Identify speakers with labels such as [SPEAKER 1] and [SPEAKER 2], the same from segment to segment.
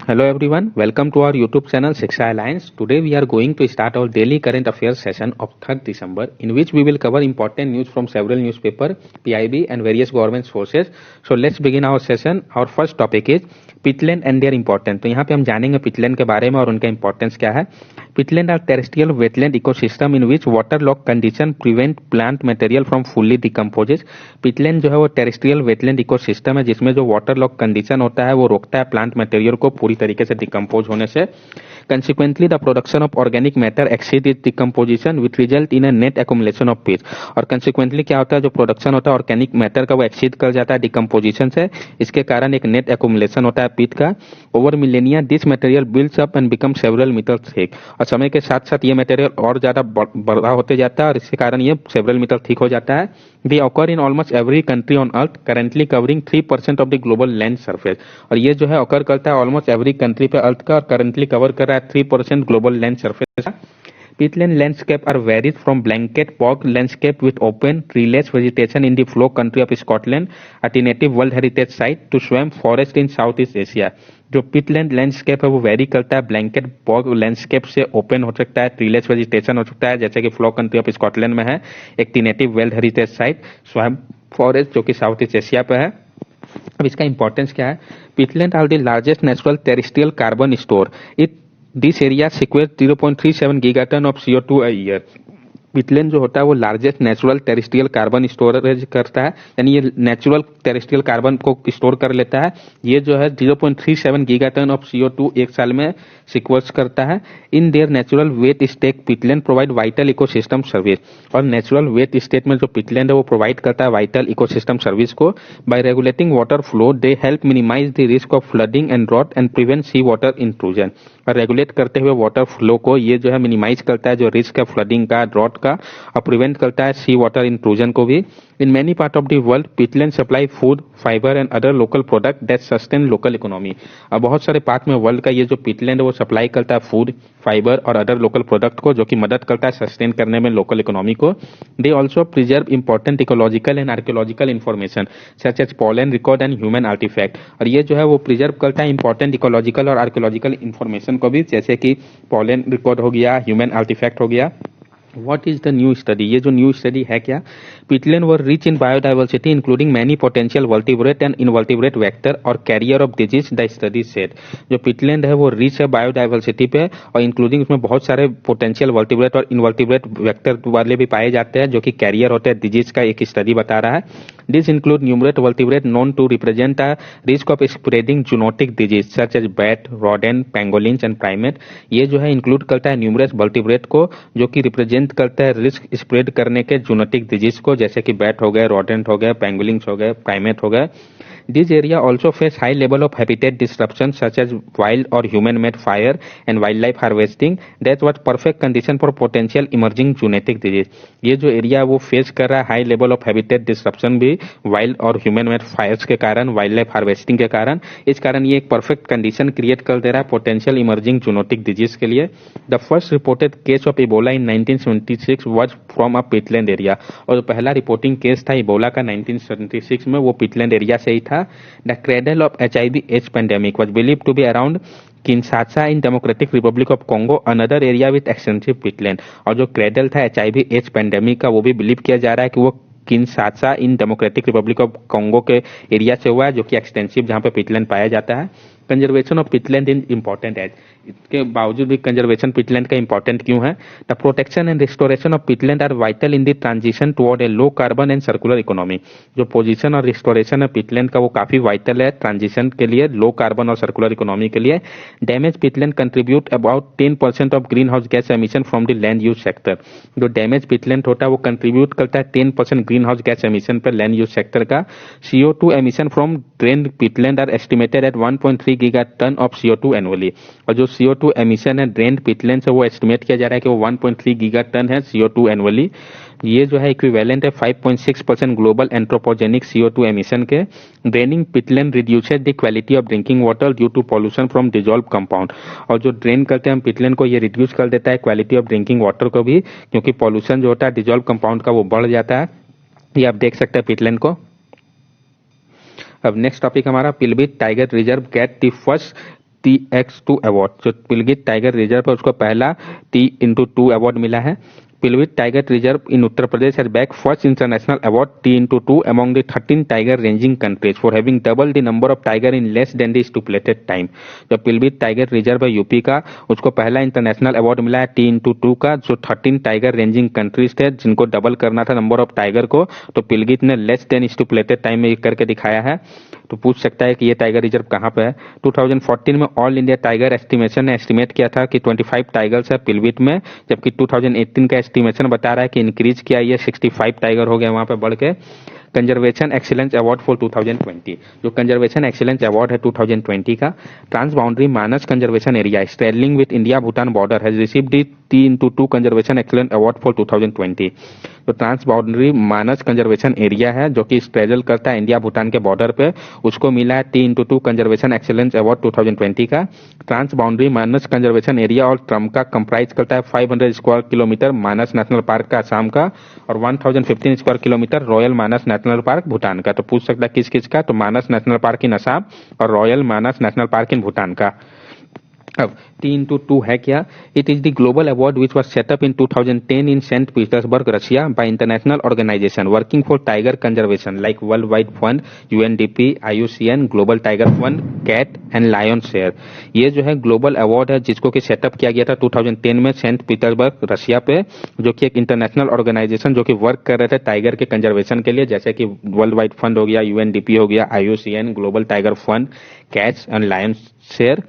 [SPEAKER 1] Hello everyone, welcome to our YouTube channel Shiksha Alliance. Today we are going to start our daily current affairs session of 3rd December in which we will cover important news from several newspapers, PIB and various government sources. So let's begin our session. Our first topic is peatland and their importance. तो यहाँ पे हम जानेंगे पिटलैंड के बारे में और उनका इंपॉर्टेंस क्या है। Peatland are terrestrial wetland ecosystem in which water lock condition prevent plant material from fully decomposes. Peatland जो है वो टेरेस्ट्रियल वेटलैंड इकोसिस्टम है जिसमें जो वाटर लॉक कंडीशन होता है वो रोकता है प्लांट मटेरियल को पूरी तरीके से डिकम्पोज होने से। Consequently, the production of organic matter exceeds its decomposition, which result in a net accumulation of peat. और consequently क्या होता है, जो प्रोडक्शन होता है ऑर्गेनिक मैटर का वो एक्सीड कर जाता है डिकम्पोजिशन से, इसके कारण एक नेट एक्यूमुलेशन होता है पीट का। Over millennia this material builds up and become several metre thick. और समय के साथ साथ ये मटेरियल और ज्यादा बड़ा होते जाता है और इसके कारण ये सेवरल मीटर थिक हो जाता है। They occur in almost every country on earth, currently covering 3% of the global land surface. और ये जो है occur करता है ऑलमोस्ट एवरी कंट्री पे अर्थ का और करंटली कवर कर रहा है 3% ग्लोबल लैंड सरफेस का। Peatland landscape are varied from blanket bog landscape with open treeless vegetation in the flow country of Scotland at a native World Heritage Site to swamp forest in Southeast Asia. जो Peatland landscape है वो very करता है, blanket bog landscape से open हो सकता है, treeless vegetation हो सकता है जैसे कि फ्लो कंट्री ऑफ स्कॉटलैंड में है, एक native world heritage site swamp forest जो कि साउथ ईस्ट एशिया पे है। अब इसका इंपॉर्टेंस क्या है। Peatland are the largest natural terrestrial carbon store. It this area sequest 0.37 gigaton of CO2 a year। Peatland जो होता है वो largest natural terrestrial carbon storage करता है, यानी ये नेचुरल टेरेस्ट्रियल कार्बन को स्टोर कर लेता है। ये जो है 0.37 गीगाटन ऑफ CO2 एक साल में सिक्वेस्ट करता है। In their natural wet state peatland provide vital ecosystem service. और नेचुरल वेट स्टेट में जो पीटलैंड है वो प्रोवाइड करता है वाइटल इकोसिस्टम सर्विस को। By regulating water flow they help minimise the risk of flooding and drought and prevent sea water intrusion. और regulate करते हुए वाटर फ्लो को ये जो है मिनिमाइज करता है जो रिस्क है फ्लडिंग का, ड्रॉट का, और प्रिवेंट करता है सी वाटर इंट्रूजन को भी। In many part of the world Peatland supply food, fibre and other local product that sustain local economy. अब बहुत सारे पार्ट में वर्ल्ड का ये जो पीटलैंड है वो सप्लाई करता है फूड, फाइबर और अदर लोकल प्रोडक्ट को, जो कि मदद करता है सस्टेन करने में लोकल इकोनॉमी को। They also preserve important ecological and archaeological information such as pollen record and human artefact. और ये जो है वो प्रिजर्व करता है इंपॉर्टेंट इकोलॉजिकल और आर्कियोलॉजिकल इन्फॉर्मेशन को भी, जैसे कि पॉलन रिकॉर्ड हो गया, ह्यूमन आर्टिफैक्ट हो गया। What is the new study? ये जो न्यू स्टडी है क्या। Peatland were rich in biodiversity including many potential vertebrate and invertebrate vector or carrier of disease, the study said। जो पीटलैंड है वो रिच है बायोडाइवर्सिटी पे और इंक्लूडिंग उसमें बहुत सारे पोटेंशियल वर्टिब्रेट और इनवर्टिब्रेट वेक्टर वाले भी पाए जाते हैं जो कि कैरियर होते हैं डिजीज का, एक स्टडी बता रहा है। This include numerate vertebrate known to represent a risk of spreading zoonotic disease such as bat, rodent, pangolins and primate. ये जो है इंक्लूड करता है न्यूमरस वर्टिब्रेट को जो कि रिप्रेजेंट करता है रिस्क स्प्रेड करने के जूनोटिक डिजीज को, जैसे कि बैट हो गए, रोडेंट हो गए, पेंगुलिन्स हो गए, प्राइमेट हो गए। This area also face high level of habitat disruption such as wild or human-made fire and wildlife harvesting that was perfect condition for potential emerging genetic disease। ये जो एरिया वो फेस कर रहा है high level of habitat disruption भी wild और human made Fyers के कारण, वाइल्ड लाइफ हार्वेस्टिंग के कारण, इस कारण ये एक परफेक्ट कंडीशन क्रिएट कर दे रहा है पोटेंशियल इमर्जिंग जूनोटिक डिजीज के लिए। The first reported case of Ebola in 1976 was from a Peatland area. और जो पहला रिपोर्टिंग केस था इबोला का 1976 में वो पीटलैंड एरिया से ही था। The cradle of HIV/AIDS pandemic was believed to be around Kinshasa in Democratic Republic of Congo, another area with extensive peatland। और जो क्रेडल था HIV/AIDS पैंडेमिक का वो भी बिलीव किया जा रहा है कि वो Kinshasa in democratic Republic of Congo के एरिया से हुआ है जो कि एक्सटेंसिव जहां पे पीटलैंड पाया जाता है। Conservation of peatland is important as, इसके बावजूद भी कंजर्वेशन पीटलैंड का इंपॉर्टेंट क्यों है। The protection and restoration of peatland are vital in the transition toward a low carbon and circular economy. जो पोजीशन और रिस्टोरेशन है पीटलैंड का वो काफी वाइटल है ट्रांजिशन के लिए, लो कार्बन और सर्कुलर इकोनॉमी के लिए। Damage peatland contribute about 10% of green house gas emission from the land use sector. जो डैमेज पीटलैंड होता है वो कंट्रीब्यूट करता है 10% ग्रीन हाउस गैस एमिशन पर लैंड यूज सेक्टर का। CO2 emission from drained peatland are estimated at 1.3 gigaton of CO2 annually. और जो CO2 एमिशन है ड्रेन्ड पीटलैंड से वो एस्टिमेट किया जा रहा है कि वो 1.3 गीगाटन है CO2 एनुअली। ये जो है इक्विवेलेंट है 5.6% ग्लोबल एंथ्रोपोजेनिक CO2 एमिशन के। Draining peatland reduces the quality of drinking water due to pollution from dissolve compound. और जो ड्रेन करते हैं हम पीटलैंड को ये रिड्यूस कर देता है क्वालिटी ऑफ ड्रिंकिंग वाटर को भी, क्योंकि पॉल्यूशन जो होता है डिजॉल्व कंपाउंड का वो बढ़ जाता है। ये आप देख सकते हैं पीटलैंड को। अब नेक्स्ट टॉपिक हमारा Pilibhit tiger reserve get the first TX2 award. जो पिलगित टाइगर रिजर्व है उसको पहला T/2 अवार्ड मिला है। Pilbhit Tiger Reserve in Uttar Pradesh has bagged first international award T/2 among the 13 tiger ranging countries for having double the number of tiger in less than the stipulated time। जो पिलभित tiger reserve है UP का, उसको पहला international award मिला है T/2 का, जो 13 tiger ranging countries थे जिनको डबल करना था नंबर ऑफ टाइगर को, तो पिलगित ने लेस देन स्टिपुलेटेड टाइम में करके दिखाया है। तो पूछ सकता है कि ये टाइगर रिजर्व कहाँ पे है। 2014 में ऑल इंडिया टाइगर एस्टिमेशन ने एस्टिमेट किया था कि 25 टाइगर्स है पिलभित में, जबकि 2018 का एस्टिमेशन बता रहा है कि इंक्रीज किया, ये 65 टाइगर हो गया वहां पे बढ़ के। कंजर्वेशन एक्सीलेंस अवार्ड फॉर 2020, जो कंजर्वेशन एक्सीलेंस अवार्ड है 2020 का, transboundary Manas conservation area straddling with India Bhutan border has received the T/2 conservation excellence award for 2020। तो transboundary Manas conservation area है जो कि स्ट्रेडल करता है इंडिया भूटान के बॉर्डर पे, उसको मिला है T/2 कंजर्वेशन एक्सीलेंस अवार्ड 2020 का। Transboundary Manas conservation area और ट्रम्प का कंप्राइज करता है 500 स्क्वायर किलोमीटर मानस नेशनल पार्क का असम का, और 1015 स्क्वायर किलोमीटर रॉयल मानस नेशनल पार्क भूटान का। तो पूछ सकता है किस किस का, तो मानस नेशनल पार्क इन असम और रॉयल मानस नेशनल पार्क इन भूटान का। अब T/2 है क्या? It is the global award which was setup in 2010 in Saint Petersburg Russia by international organisation working for tiger conservation like World Wide Fund, UNDP, IUCN, Global Tiger Fund, cat and lion share. ये जो है global award है जिसको कि setup किया गया था 2010 में सेंट पीटर्सबर्ग रशिया पे, जो कि एक इंटरनेशनल ऑर्गेनाइजेशन जो कि वर्क कर रहे थे टाइगर के कंजर्वेशन के लिए, जैसे कि वर्ल्ड वाइड फंड हो गया, UNDP हो गया, IUCN, Global Tiger Fund, cat and lion share.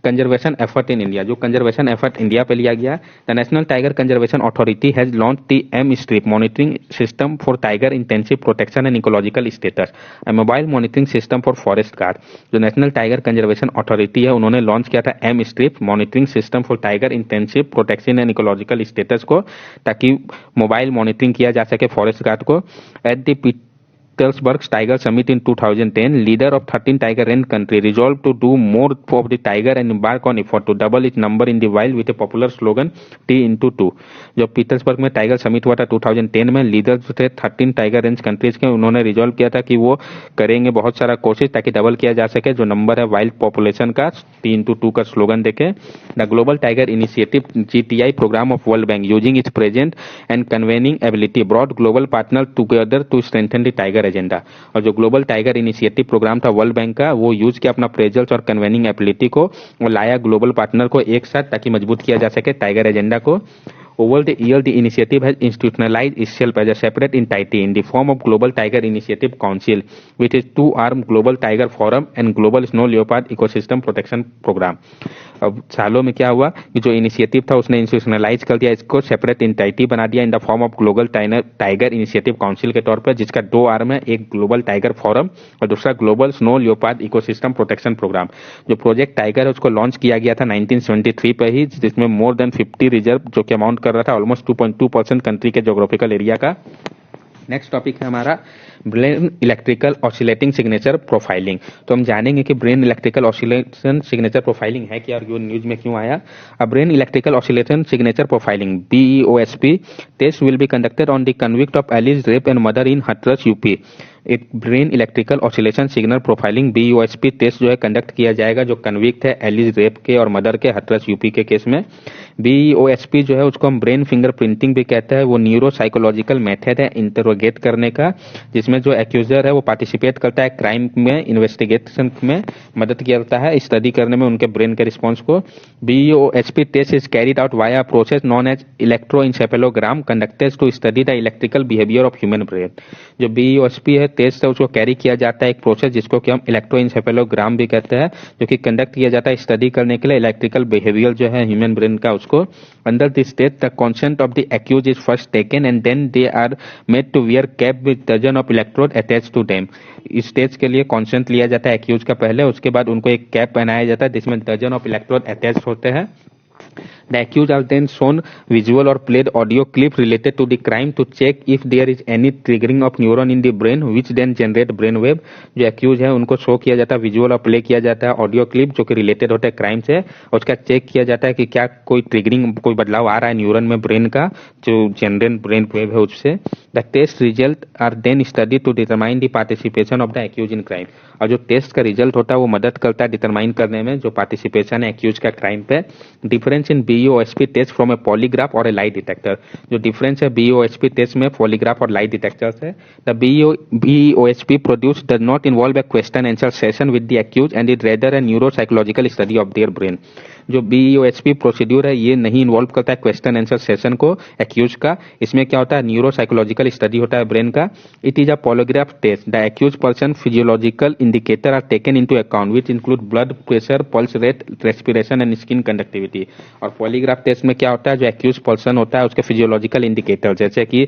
[SPEAKER 1] Conservation effort in India, जो कंजर्वेशन एफर्ट इंडिया पे लिया गया। The National Tiger Conservation Authority has launch the M-Strip monitoring system for tiger intensive protection and ecological status, a mobile monitoring system for forest guard. जो National Tiger Conservation Authority है उन्होंने launch किया था M-Strip monitoring system for tiger intensive protection and ecological status को, ताकि mobile monitoring किया जा सके फॉरेस्ट गार्ड को। At the Petersburg Tiger Summit in 2010, leader of 13 tiger range country resolved to do more for the tiger and embark on effort to double its number in the wild with a popular slogan T/2। जो Petersburg में tiger summit हुआ था 2010 में, leader जो थे 13 tiger range countries के, उन्होंने resolve किया था कि वो करेंगे बहुत सारा कोशिश ताकि डबल किया जा सके जो नंबर है वाइल्ड पॉपुलेशन का, T/2 का स्लोगन देके। The global tiger initiative GTI program of world bank using its present and convening ability broad global partner together to strengthen the tiger agenda. और जो ग्लोबल टाइगर इनिशिएटिव प्रोग्राम था world bank का, वो use किया अपना presence और कन्वेनिंग ability को, वो लाया ग्लोबल पार्टनर को एक साथ ताकि मजबूत किया जा सके टाइगर एजेंडा को। Over the year, the initiative has institutionalized itself as a separate entity in the form of Global Tiger Initiative Council, which is two-armed Global Tiger Forum and Global Snow Leopard Ecosystem Protection Program। अब सालों में क्या हुआ कि जो initiative था उसने institutionalise कर दिया, इसको सेपरेट एंटिटी बना दिया इन the form of global tiger initiative council के तौर पर, जिसका दो आर्म है, एक ग्लोबल टाइगर फोरम और दूसरा global snow leopard ecosystem protection programme. जो प्रोजेक्ट टाइगर है उसको लॉन्च किया गया था 1973 पे ही, जिसमें मोर देन 50 रिजर्व जो कि अमाउंट कर रहा था ऑलमोस्ट 2.2% कंट्री के ज्योग्राफिकल एरिया का। नेक्स्ट टॉपिक है हमारा brain electrical oscillating signature profiling. तो हम जानेंगे कि brain electrical oscillation signature profiling है क्या और ये न्यूज में क्यों आया। Brain electrical oscillation signature profiling BEOSP test will be conducted on the convict of alleged rape and murder in Hathras UP. एक brain electrical oscillation signal profiling BEOSP test जो है कंडक्ट किया जाएगा जो कन्विक्ट है एलिस रेप के और murder के हाथरस यूपी के केस में। BEOSP जो है उसको हम ब्रेन फिंगरप्रिंटिंग भी कहते हैं। वो न्यूरो साइकोलॉजिकल मेथड है इंटरोगेट करने का, जिसमें जो एक्यूजर है वो पार्टिसिपेट करता है क्राइम में, इन्वेस्टिगेशन में मदद करता है स्टडी करने में उनके ब्रेन के रिस्पॉन्स को। BEOSP test is carried out via process known as electroencephalogram conducted to study the electrical behaviour of human brain. जो BEOSP है टेस्ट है उसको कैरी किया जाता है एक प्रोसेस जिसको कि हम इलेक्ट्रोइंसेफेलोग्राम भी कहते हैं, जो कि कंडक्ट किया जाता है स्टडी करने के लिए इलेक्ट्रिकल बिहेवियर जो है ह्यूमन ब्रेन का उसको। Under this state the consent of the accused is first taken and then they are made to wear cap with dozen of electrode attach to them. इस stage के लिए consent लिया जाता है एक्यूज का पहले, उसके बाद उनको एक कैप पहनाया जाता है जिसमें डजन ऑफ इलेक्ट्रोड अटैच होते हैं। The accused are then shown visual or played audio clip related to the crime to check if there is any triggering of neuron in the brain which then generate brain wave. जो accused है उनको show किया जाता है, visual और play किया जाता है ऑडियो क्लिप जो कि रिलेटेड होता है क्राइम से, और उसका चेक किया जाता है कि क्या कोई ट्रिगरिंग, कोई बदलाव आ रहा है न्यूरन में ब्रेन का, जो जनरेट ब्रेन वेव है उससे. The test result are then study to determine the participation of the accused in crime. और जो टेस्ट का रिजल्ट होता है वो मदद करता है डिटरमाइन करने में जो पार्टिसिपेशन है एक्यूज का क्राइम पे. Difference in BEOSP test from a polygraph और ए लाई डिटेक्टर. जो डिफरेंस है बीओएसपी टेस्ट में पॉलीग्राफ और लाई डिटेक्टर से. The BEOSP produce does not involve a question answer session with the accuse and it rather a neuropsychological study of their brain. जो BEOSP procedure है ये नहीं involve करता है क्वेश्चन आंसर सेशन को accuse का. इसमें क्या होता है, न्यूरोसाइकोलॉजिकल स्टडी होता है ब्रेन का. It is a polygraph test. The accused person physiological indicator are taken into account which include blood pressure, pulse rate, respiration and skin conductivity. और पॉलीग्राफ टेस्ट में क्या होता है, जो एक्यूज पर्सन होता है उसके फिजियोलॉजिकल इंडिकेटर जैसे कि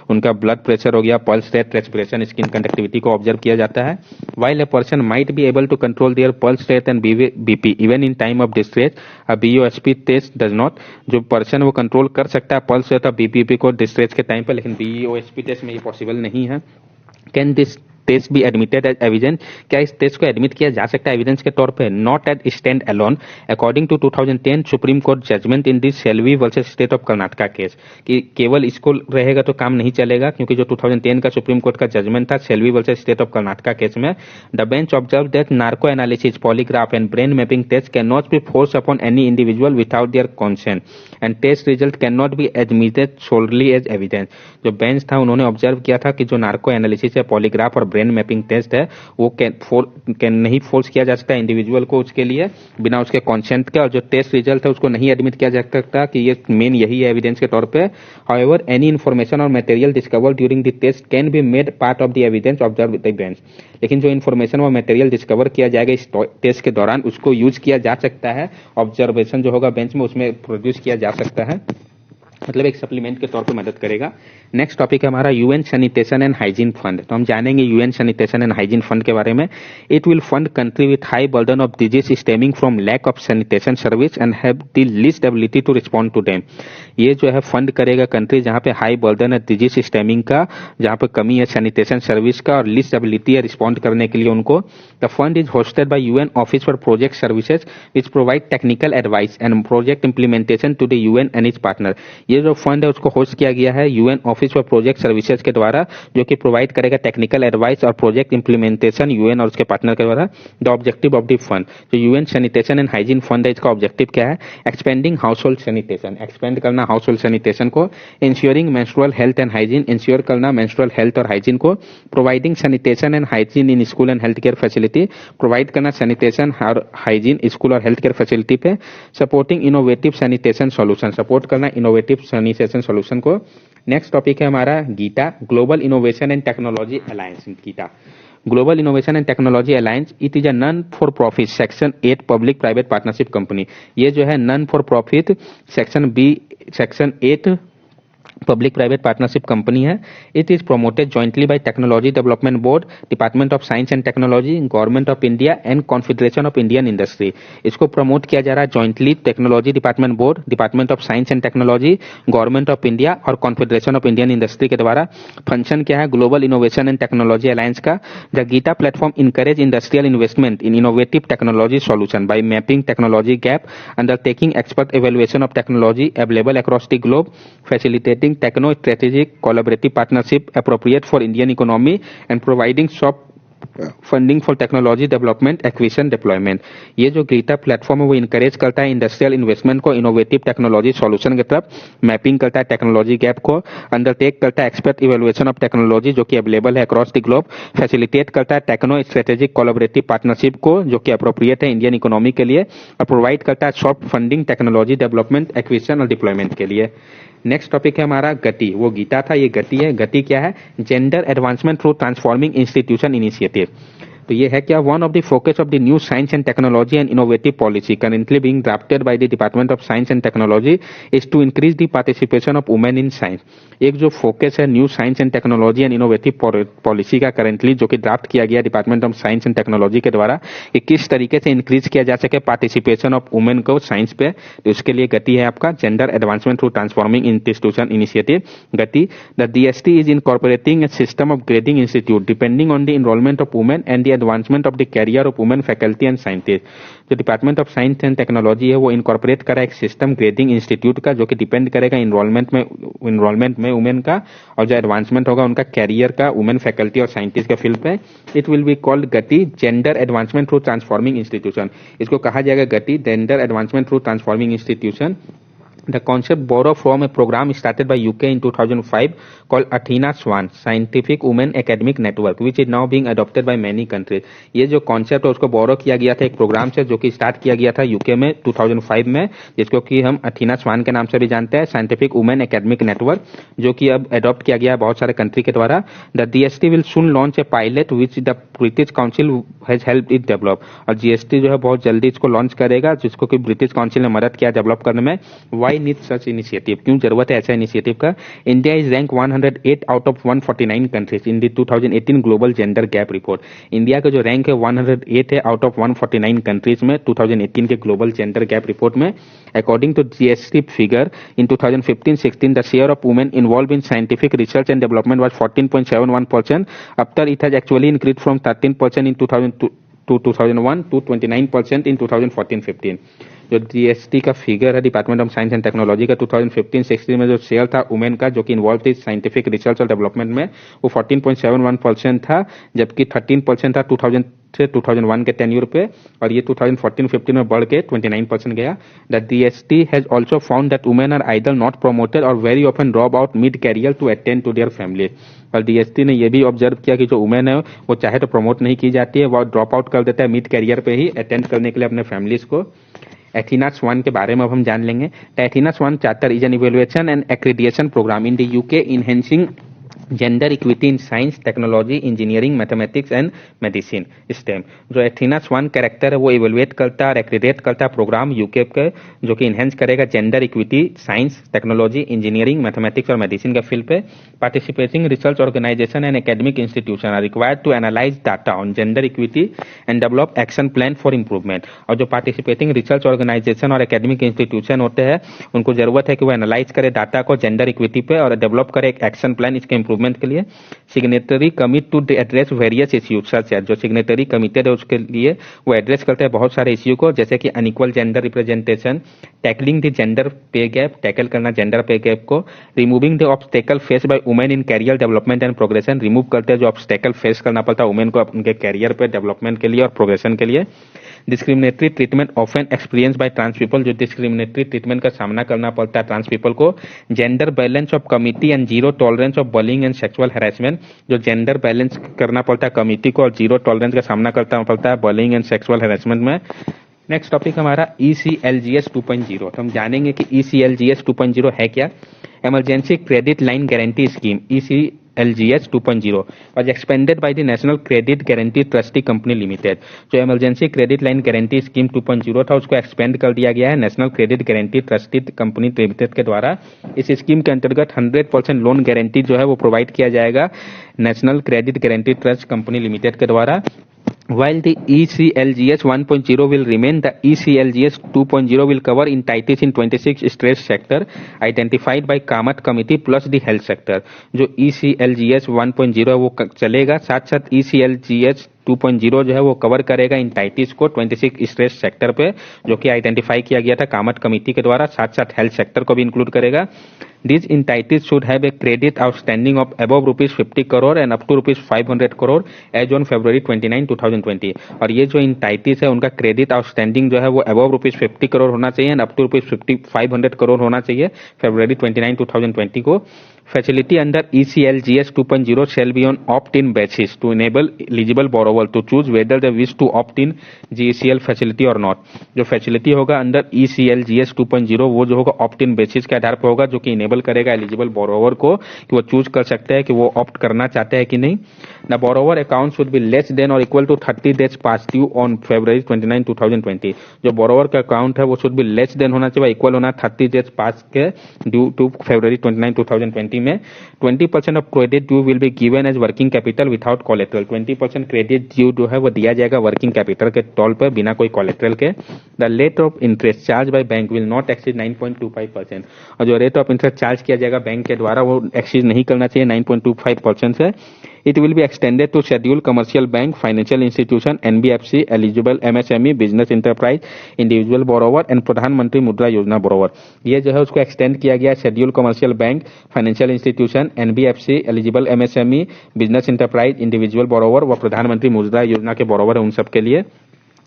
[SPEAKER 1] उनका ब्लड प्रेशर हो गया, pulse rate, respiration, skin conductivity को ऑब्जर्व किया जाता है. While a person might be able to control their pulse rate and BP even in time of distress, a BEOSP test does not. जो person वो control कर सकता है pulse rate और बीपी को डिस्ट्रेस के टाइम पे, लेकिन बीओएसपी टेस्ट में ये पॉसिबल नहीं है. Can this test be admitted as evidence. क्या इस टेस्ट को एडमिट किया जा सकता है एविडेंस के तौर पे? Not at stand alone. According to 2010 Supreme Court judgement in this Selvi versus State of Karnataka case, कि केवल इसको रहेगा तो काम नहीं चलेगा, क्योंकि जो 2010 का सुप्रीम कोर्ट का जजमेंट था Selvi versus State of Karnataka case में, the bench observe that narco analysis, polygraph and brain mapping test can not be force upon any individual without their consent and test result can not be admitted solely as evidence. जो bench था उन्होंने observe किया था कि जो narco analysis है, polygraph और brain mapping test है, वो कैन नहीं फोर्स किया जा सकता इंडिविजुअल को उसके लिए बिना उसके कंसेंट के. और जो टेस्ट रिजल्ट है उसको नहीं एडमिट किया जा सकता कि ये मेन यही है एविडेंस के तौर पे. However any information or material discovered during the test can be made part of the evidence observe with the bench. लेकिन जो इन्फॉर्मेशन और मटेरियल डिस्कवर किया जाएगा इस टेस्ट के दौरान उसको यूज किया जा सकता है, ऑब्जर्वेशन जो होगा बेंच में उसमें प्रोड्यूस किया जा सकता है, मतलब एक सप्लीमेंट के तौर पे मदद करेगा. नेक्स्ट टॉपिक है हमारा UN sanitation and hygiene fund. तो हम जानेंगे UN sanitation and hygiene fund के बारे में. It will fund country with high burden of disease stemming from lack of sanitation service and have the least ability to respond to them. ये जो है fund करेगा कंट्री जहां पे high burden है डिजीज स्टेमिंग का, जहां पे कमी है सैनिटेशन सर्विस का और लीस्ट एबिलिटी है रिस्पॉन्ड करने के लिए उनको. The fund is hosted by UN office for project services which provide technical advice and project implementation to the UN and its partner. ये जो फंड है उसको होस्ट किया गया है UN office for project services के द्वारा, जो कि प्रोवाइड करेगा टेक्निकल एडवाइस और प्रोजेक्ट इंप्लीमेंटेशन यूएन और उसके पार्टनर के द्वारा. The objective of the fund, जो UN sanitation and hygiene fund है, इसका ऑब्जेक्टिव क्या है? Expanding household sanitation, expand करना हाउस होल्ड सैनिटेशन को. Ensuring menstrual health and hygiene, ensure करना मेंस्ट्रुअल हेल्थ और हाइजीन को. Providing sanitation and hygiene in school and health care facility, provide करना सैनिटेशन और हाइजीन स्कूल और health care facility पे. Supporting innovative sanitation solution, support करना innovative sanitation solution को. Next topic है हमारा GITA, global innovation and technology alliance. GITA global innovation and technology alliance, it is a non for profit section 8 public private partnership company. ये जो है non for profit section 8 public private partnership company है. It is promoted jointly by technology development board, department of science and technology, government of India and confederation of Indian industry. इसको promote किया जा रहा है jointly technology department board, department of science and technology, government of India और confederation of Indian industry के द्वारा. Function क्या है global innovation and technology alliance का? The GITA platform encourage industrial investment in innovative technology solution by mapping technology gap, undertaking expert evaluation of technology available across the globe, facilitating techno-strategic collaborative partnership appropriate for Indian economy, and providing soft funding for technology development acquisition deployment. ये जो Gita platform है वो encourage करता है industrial investment को innovative technology solution की तरफ, mapping करता है टेक्नोलॉजी गैप को, अंडरटेक करता है एक्सपर्ट इवेल्युएशन ऑफ टेक्नोलॉजी जो कि अवेलेबल है अक्रॉस द ग्लोब, फैसिलिटेट करता है टेक्नो स्ट्रेटेजिक कोलैबोरेटिव पार्टनरशिप को जो कि अप्रोप्रिएट है इंडियन इकोनॉमी के लिए, और प्रोवाइड करता है soft funding technology development acquisition और डिप्लॉयमेंट के लिए. नेक्स्ट टॉपिक है हमारा गति. वो गीता था, ये गति है. गति क्या है? Gender advancement through transforming institution initiative. तो ये है क्या, one of the focus of the new science and technology and innovative policy currently being drafted by the department of science and technology is to increase the participation of women in science. एक जो focus है new science and technology and innovative policy का currently जो कि draft किया गया department of science and technology के द्वारा, कि किस तरीके से इंक्रीज किया जा सके पार्टिसिपेशन ऑफ वुमेन को साइंस पे, तो उसके लिए गति है आपका gender advancement through transforming institution initiative GATI. The DST is incorporating a system of grading institute depending on the enrollment of women and the advancement of the career of women faculty and scientist. जो department of science and technology है वो incorporate करा एक system grading institute का, जो कि depend करेगा enrolment में वुमेन का, और जो एडवांसमेंट होगा उनका कैरियर का वुमेन फैकल्टी और साइंटिस्ट के फील्ड पे। इट विल बी कॉल्ड गति gender advancement through transforming institution. इसको कहा जाएगा गति gender advancement through transforming institution. The concept borrowed from a program started by UK in 2005 called Athena Swan Scientific Women Academic Network, which is now being adopted by many countries. ये जो concept है उसको बोरो किया गया था एक programme से, जो कि स्टार्ट किया गया था यूके में 2005 में, जिसको कि हम अथीना स्वान के नाम से भी जानते हैं, साइंटिफिक वुमेन एकेडमिक नेटवर्क, जो कि अब अडॉप्ट किया गया है बहुत सारे कंट्री के द्वारा। The GST will soon launch a pilot which the British council has help it develop. और जीएसटी जो है बहुत जल्दी इसको लॉन्च करेगा, जिसको कि ब्रिटिश काउंसिल ने मदद किया डेवलप करने में। वाई नीड सच इनिशिएटिव, क्यों जरूरत है ऐसा इनिशिएटिव का? India is rank 108 out of 149 countries in the 2018 global gender gap report. India का जो रैंक है 108 है आउट ऑफ 149 कंट्रीज में 2018 के ग्लोबल जेंडर गैप रिपोर्ट में। According to GST figure in 2015-16 the share of women involve in scientific research and development was 14.71%। After it has actually increase from 13% in 2001 to 29% in 2014-15। जो GST का figure है department of science and technology का 2015-16 में जो share था women का जो कि इन्वॉल्व थी साइंटिफिक रिसर्च और डेवलपमेंट में, वो 14.71% था, जबकि 13% था 2000 से 2001 के टेन्यूर पे, और ये 2014-15 में बढ़ के 29% गया। The DST has also found that women are either not promoted और very often drop out mid career to attend to their family. और डीएसटी ने ये भी ऑब्जर्व किया कि जो वुमेन है वो चाहे तो प्रमोट नहीं की जाती है, वो ड्रॉप आउट कर देता है मिड कैरियर पे ही अटेंड करने के लिए अपने फैमिलीज को। एथीना स्वान के बारे में अब हम जान लेंगे। Athena Swan charter is an evaluation and accreditation programme in the UK enhancing gender equity in science technology engineering mathematics and medicine STEM. जो एथीना स्वान कैरेक्टर है वो इवेलुएट करता है और एक्रेडिट करता है प्रोग्राम यूके के, जो कि इनहेंस करेगा gender equity science technology engineering mathematics और मेडिसिन के फील्ड पे। Participating research organisation and academic institution are required to analyse data on gender equity and develop action plan for improvement. और जो participating research organisation और academic institution होते हैं उनको जरूरत है कि वो एनालाइज करे डाटा को जेंडर इक्विटी पे और डेवलप करे एक एक्शन प्लान इसके इंप्रूवमेंट के लिए। Signatory commit to address various issues such as, जो सिग्नेटरी कमिटेड है उसके लिए वो एड्रेस करते हैं बहुत सारे इश्यू को, जैसे कि unequal gender representation, tackling the gender pay gap, tackle करना जेंडर पे गैप को, removing the obstacle face by women in career development and progression, remove करते हैं जो ऑब्स्टेकल फेस करना पड़ता है वुमेन को उनके कैरियर पे डेवलपमेंट के लिए और प्रोग्रेशन के लिए। Discriminatory treatment often experience by trans people, जो डिस्क्रिमिनेटरी ट्रीटमेंट का सामना करना पड़ता है ट्रांस पीपल को। Gender balance of committee and zero tolerance of bullying and sexual harassment, जो जेंडर बैलेंस करना पड़ता है कमिटी को और जीरो टॉलरेंस का सामना करना पड़ता है बलिंग एंड सेक्सुअल हैरेसमेंट में। नेक्स्ट टॉपिक हमारा ECLGS 2.0। तो हम जानेंगे कि ECLGS 2.0 है क्या। Emergency credit line guarantee scheme ECLGS 2.0 was expanded by the National Credit Guarantee Trustee Company Limited। जो emergency credit line guarantee scheme 2.0 था उसको एक्सपेंड कर दिया गया है national credit guarantee trustee company limited के द्वारा। इस स्कीम के अंतर्गत 100% लोन गारंटी जो है वो प्रोवाइड किया जाएगा national credit guarantee trust company limited के द्वारा। While the ECLGS 1.0 will remain, the ECLGS 2.0 will cover entities in 26 stress sector identified by Kamat committee plus the health sector। जो ECLGS 1.0 है वो चलेगा, साथ साथ ECLGS 2.0 जो है वो कवर करेगा इंटाइटिस को 26 स्ट्रेस सेक्टर पे, जो कि आइडेंटिफाई किया गया था कामत कमिटी के द्वारा, साथ साथ हेल्थ सेक्टर को भी इंक्लूड करेगा। These entities should have a credit outstanding of above ₹50 crore and up to ₹500 crore as on February 29, 2020। और ये जो entities है उनका क्रेडिट आउटस्टैंडिंग जो है वो above ₹50 crore होना चाहिए एंड up to ₹500 crore होना चाहिए February 29, 2020 को। Facility under ECLGS 2.0 shall be on opt-in basis to enable eligible borrower borrower to choose whether they wish to opt in GECL facility or not. जो facility होगा under ECL GS 2.0 वो जो होगा opt इन basis के आधार पर होगा, जो कि इनेबल करेगा एलिजिबल बोरोवर को कि वो चूज कर सकते हैं कि वो ऑप्ट करना चाहते हैं कि नहीं. The borrower account should be less than और equal to 30 days past due on February 29, 2020. जो बोरोवर का अकाउंट है वो शुड बी लेस देन होना चाहिए, इक्वल होना 30 डेज पास्ट के ड्यू टू February 29, 2020 में. 20% of credit due will be given as working capital without collateral. 20% credit due जो है वो दिया जाएगा वर्किंग कैपिटल के तौर पर बिना कोई कोलेट्रल के. The rate of interest charge by bank will not exceed 9.25%. और जो रेट ऑफ इंटरेस्ट चार्ज किया जाएगा बैंक के द्वारा वो एक्सीड नहीं करना चाहिए 9.25% से. It will be extended to scheduled commercial bank, financial institution, NBFC, eligible MSME, business enterprise, individual borrower and प्रधानमंत्री मुद्रा योजना borrower. ये जो है उसको एक्सटेंड किया गया schedule commercial bank, financial institution, NBFC, eligible MSME, business enterprise, individual borrower व प्रधानमंत्री मुद्रा योजना के बोरोवर है उन सब के लिए.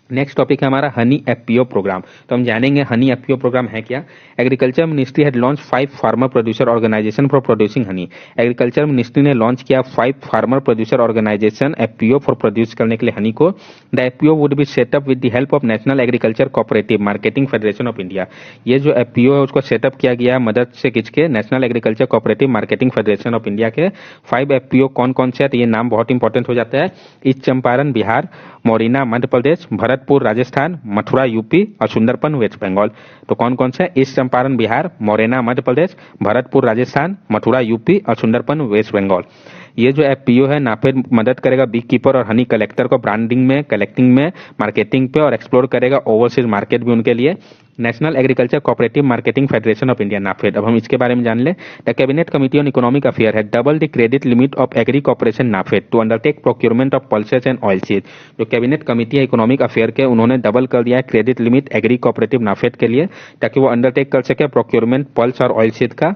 [SPEAKER 1] नेक्स्ट टॉपिक है हमारा हनी FPO प्रोग्राम. तो हम जानेंगे हनी FPO प्रोग्राम है क्या. Agriculture ministry had launch 5 farmer producer organisation for producing honey. Agriculture ministry ने लॉन्च किया 5 farmer producer organisation FPO for produce करने के लिए हनी को. The FPO would be set up with the help of national agriculture cooperative marketing federation of India. ये जो FPO है उसको सेटअप किया गया मदद से खींच के national agriculture cooperative marketing federation of India के. 5 FPO कौन कौन से है तो ये नाम बहुत इंपॉर्टेंट हो जाता है. ईस्ट चंपारण बिहार, मोरिना मध्य प्रदेश, भरतपुर राजस्थान, मथुरा यूपी और सुंदरपन वेस्ट बंगाल. तो कौन कौन से? ईस्ट चंपारण बिहार, मोरेना मध्य प्रदेश, भरतपुर राजस्थान, मथुरा यूपी और सुंदरपन वेस्ट बंगाल. ये जो FPO है नाफेड मदद करेगा बी कीपर और हनी कलेक्टर को ब्रांडिंग में, कलेक्टिंग में, मार्केटिंग पे और एक्सप्लोर करेगा ओवरसीज मार्केट भी उनके लिए. National agriculture cooperative marketing federation of India NAFED. अब हम इसके बारे में जान ले. The cabinet committee on economic affair है double the credit limit of agri corporation NAFED to undertake procurement of pulses and oil seed. जो कैबिनेट कमिटी है इकोनॉमिक अफेयर के उन्होंने डबल कर दिया है credit limit agri corporative NAFED के लिए ताकि वो अंडरटेक कर सके प्रोक्योरमेंट पल्स और ऑयल सीड का.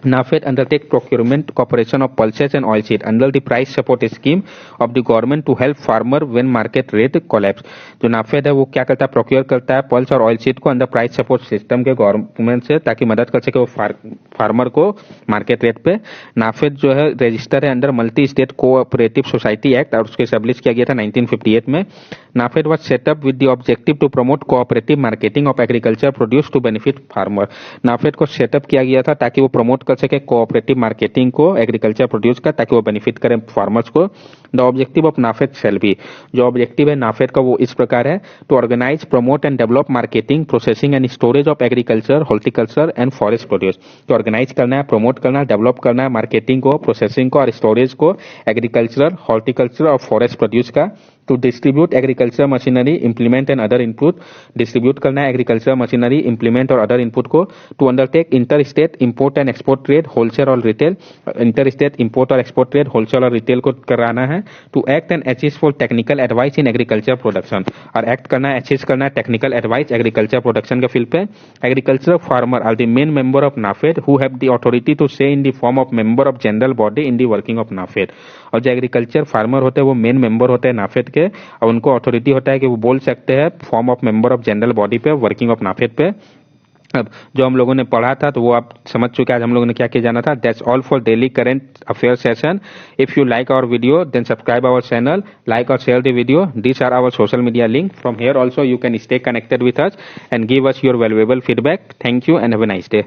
[SPEAKER 1] NAFED undertake procurement cooperation of pulses and oilseed under the price support scheme of the government to help farmer when market rate collapse. जो NAFED है वो क्या करता है, प्रोक्योर करता है पल्स और ऑयलसीड को अंडर प्राइस सपोर्ट सिस्टम के गवर्नमेंट से ताकि मदद कर सके वो फार्मर को मार्केट रेट पे. NAFED जो है रजिस्टर है under multi state cooperative society act और उसको एस्टेब्लिश किया गया था 1958 में. NAFED was set up with the objective to promote cooperative marketing of agriculture produce to benefit farmer. NAFED को सेटअप किया गया था ताकि वो प्रमोट कर सके कोऑपरेटिव मार्केटिंग को एग्रीकल्चर प्रोड्यूस का ताकि वो बेनिफिट करें फार्मर्स को. The objective of NAFED shall be. जो ऑब्जेक्टिव है NAFED का वो इस प्रकार है to organise, promote and develop marketing, processing and storage of agriculture, horticulture and forest produce. तो ऑर्गेनाइज करना है, प्रमोट करना है, डेवलप करना है मार्केटिंग को, प्रोसेसिंग को और स्टोरेज को एग्रीकल्चर, हॉर्टिकल्चर और फॉरेस्ट प्रोड्यूस का. To distribute agriculture machinery, implement and other input. Distribute करना है एग्रीकल्चर मशीनरी, इम्प्लीमेंट और अदर इनपुट को. To undertake inter state import and export trade, wholesale और रिटेल. इंटर स्टेट इंपोर्ट और export trade, wholesale और retail को कराना है. To act and assist for technical advice in agriculture production. और act करना है, असिस्ट करना है टेक्निकल एडवाइस एग्रीकल्चर प्रोडक्शन के फील्ड पे. Agriculture farmer are the main member of NAFED who have the authority to say in the form of member of general body in the working of NAFED. और जो agriculture farmer होते हैं वो main member होते हैं NAFED के और उनको अथॉरिटी होता है कि वो बोल सकते हैं form of member of general body पे, वर्किंग ऑफ NAFED पे. अब जो हम लोगों ने पढ़ा था तो वो आप समझ चुके हैं आज हम लोगों ने क्या क्या जाना था. That's all for daily current affair session. If you like our video then subscribe our channel, like और share the video. This are our social media link. From here also you can stay connected with us and give us your valuable feedback. Thank you and have a nice day.